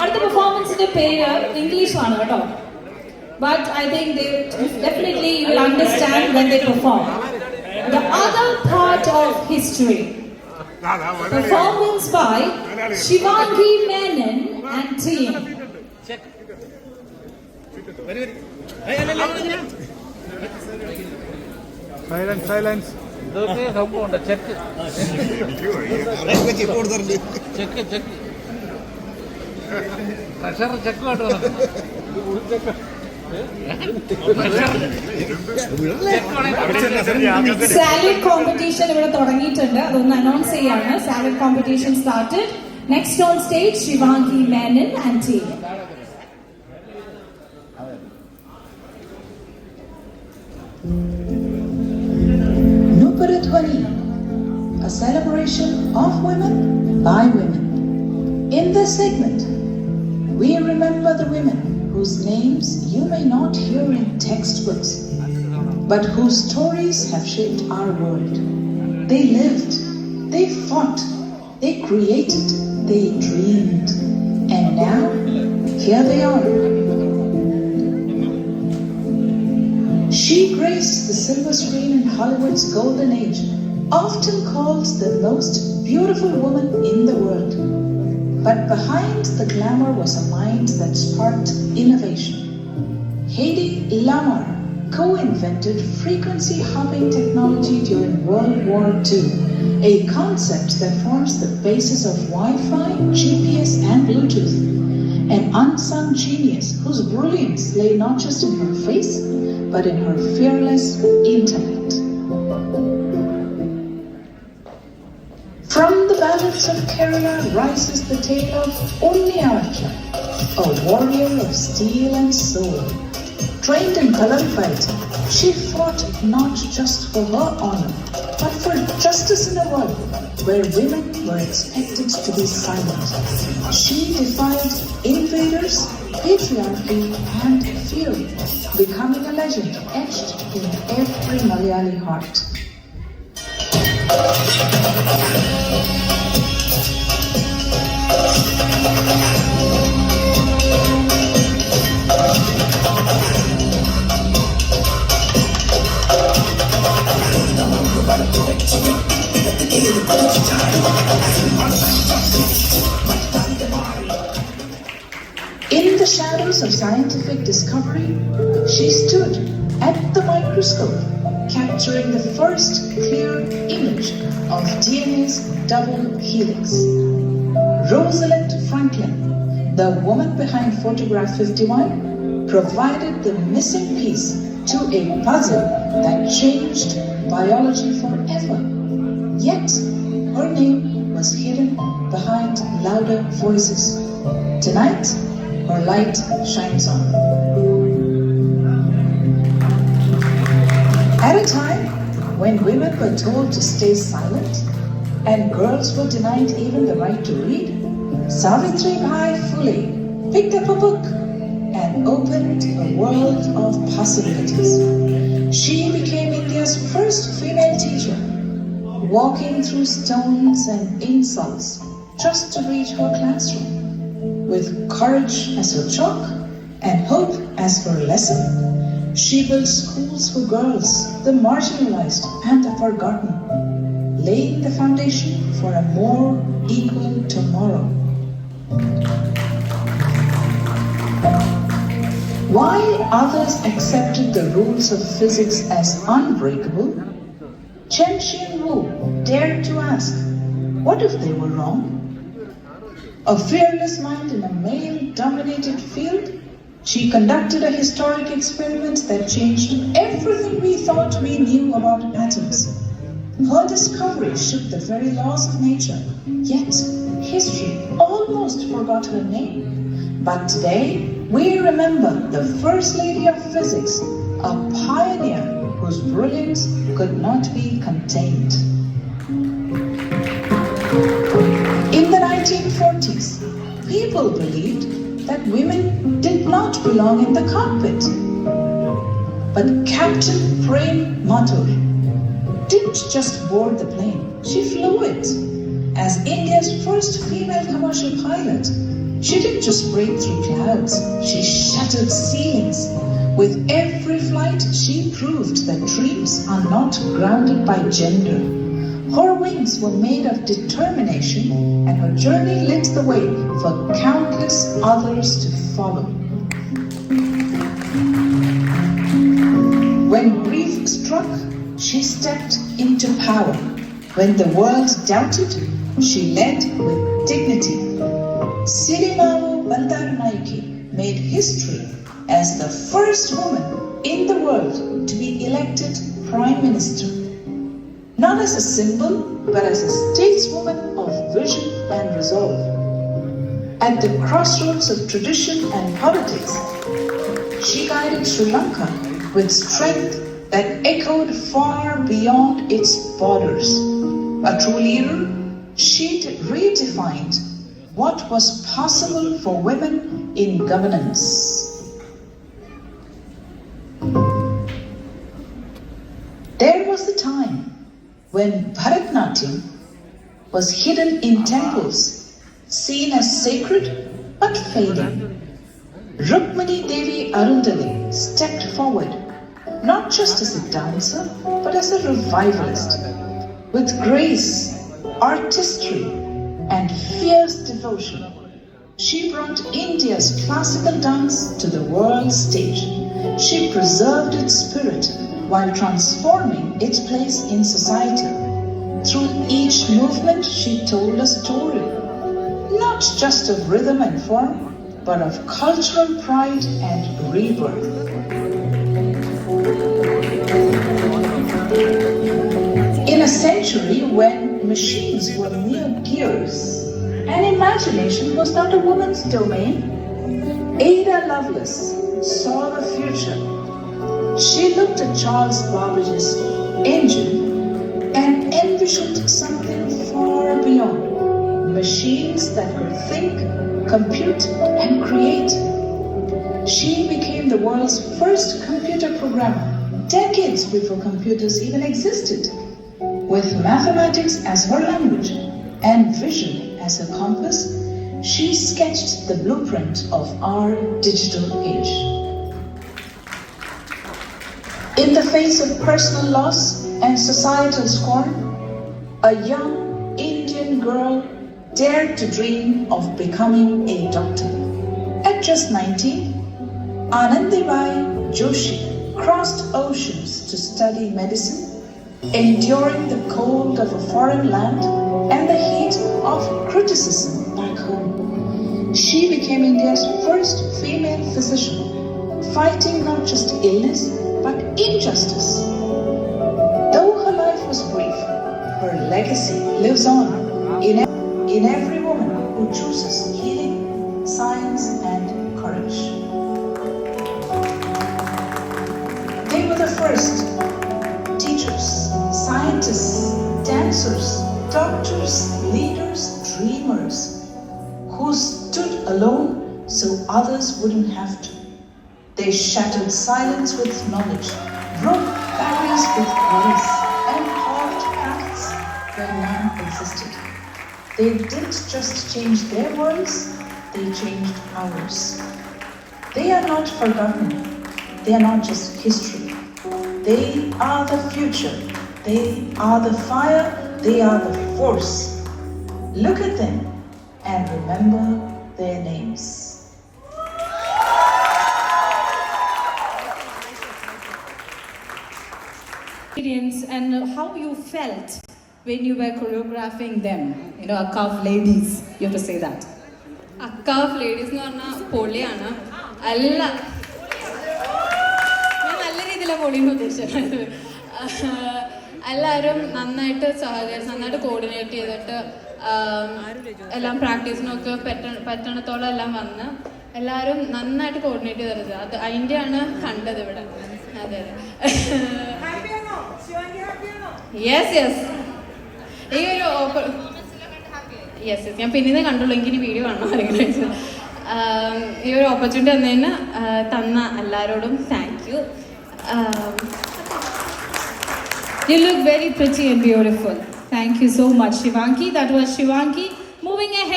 അടുത്ത പെർഫോമൻസിന്റെ പേര് ഇംഗ്ലീഷാണ് കേട്ടോ. But I think they definitely you will understand when they perform. The other part of history. Performance by Shivangi Menon and team. Silence. Check. Salad competition ഇവിടെ തുടങ്ങിയിട്ടുണ്ട്. അതൊന്ന് announce ചെയ്യാണ്. Salad competition started. Next on stage, Shivangi Menon and team. A celebration of women by women. In this segment, we remember the women whose names you may not hear in textbooks, but whose stories have shaped our world. They lived, they fought, they created, they dreamed, and now here they are. She graced the silver screen in Hollywood's golden age, often called the most beautiful woman in the world. But behind the glamour was a mind that sparked innovation. Hedy Lamarr co-invented frequency hopping technology during World War II, a concept that forms the basis of Wi-Fi, GPS, and Bluetooth. An unsung genius whose brilliance lay not just in her face, but in her fearless intellect. From the ballads of Kerala rises the tale of Akcaf, a warrior of steel and soul. Trained in Kalam fight, she fought not just for her honor, but for justice in a world where women were expected to be silent. She defied invaders, patriarchy, and fear, becoming a legend etched in every Malayali heart. In the shadows of scientific discovery, she stood at the microscope, capturing the first clear image of DNA's double helix. Rosalind Franklin, the woman behind photograph 51, provided the missing piece to a puzzle that changed biology forever. Yet, her name was hidden behind louder voices. Tonight, her light shines on. At a time when women were told to stay silent and girls were denied even the right to read, Savitribai Phule picked up a book and opened a world of possibilities. She became India's first female teacher, walking through stones and insults just to reach her classroom. With courage as her chalk and hope as her lesson, she built schools for girls, the marginalized and the forgotten, laying the foundation for a more equal tomorrow. While others accepted the rules of physics as unbreakable, Chen Xianwu dared to ask, what if they were wrong? A fearless mind in a male-dominated field, she conducted a historic experiment that changed everything we thought we knew about atoms. Her discovery shook the very laws of nature, yet history almost forgot her name. But today, we remember the First Lady of Physics, a pioneer whose brilliance could not be contained. In the 1940s, people believed that women did not belong in the cockpit. But Captain Prem Mathur didn't just board the plane, she flew it. As India's first female commercial pilot, She didn't just break through clouds, she shattered ceilings. With every flight, she proved that dreams are not grounded by gender. Her wings were made of determination, and her journey lit the way for countless others to follow. When grief struck, she stepped into power. When the world doubted, she led with dignity. Sirimavu Bandaranaike made history as the first woman in the world to be elected Prime Minister. Not as a symbol, but as a stateswoman of vision and resolve. At the crossroads of tradition and politics, she guided Sri Lanka with strength that echoed far beyond its borders. A true leader, she redefined what was possible for women in governance. There was the time when Bharatanatyam was hidden in temples, seen as sacred but fading. Rukmini Devi Arundale stepped forward, not just as a dancer, but as a revivalist. With grace, artistry, and fierce devotion, she brought India's classical dance to the world stage. She preserved its spirit while transforming its place in society. Through each movement, she told a story, not just of rhythm and form, but of cultural pride and rebirth. In a century when machines were mere gears and imagination was not a woman's domain, Ada Lovelace saw the future. She looked at Charles Babbage's engine and envisioned something far beyond. Machines that could think, compute, and create. She became the world's first computer programmer, decades before computers even existed. With mathematics as her language and vision as her compass, she sketched the blueprint of our digital age. In the face of personal loss and societal scorn, a young Indian girl dared to dream of becoming a doctor. At just 19, Anandibai Joshi crossed oceans to study medicine, enduring the cold of a foreign land and the heat of criticism back home. She became India's first female physician, fighting not just illness but injustice. Though her life was brief, her legacy lives on in every woman who chooses healing, science, and courage. They were the first teachers, scientists, dancers, doctors, leaders, dreamers, who stood alone so others wouldn't have to. They shattered silence with knowledge, broke barriers with grace, and carved paths where none existed. They didn't just change their worlds, they changed ours. They are not forgotten. They are not just history. They are the future. They are the fire. They are the force. Look at them and remember their names. And how you felt when you were choreographing them, Akcaf ladies, you have to say that. Akcaf ladies nu parna poliyana alla ഞാൻ നല്ല രീതിയിലാണ് പൊളിയെന്ന് ഉദ്ദേശിച്ചത്. എല്ലാവരും നന്നായിട്ട് coordinate ചെയ്തിട്ട് എല്ലാം പ്രാക്ടീസിനൊക്കെ പറ്റണത്തോളം എല്ലാം വന്ന് എല്ലാവരും നന്നായിട്ട് കോർഡിനേറ്റ് ചെയ്തത്. അത് അതിൻ്റെയാണ് കണ്ടത് ഇവിടെ. അതെ യെസ് ഈ ഒരു യെസ് ഞാൻ പിന്നെ കണ്ടുള്ളൂ. എനിക്ക് വീഡിയോ കാണണം ആരെങ്കിലും. ഈ ഒരു ഓപ്പർച്യൂണിറ്റി തന്നതിന് തന്ന എല്ലാവരോടും thank you. You look very pretty and beautiful. Thank you so much, Shivanki. That was Shivanki moving ahead.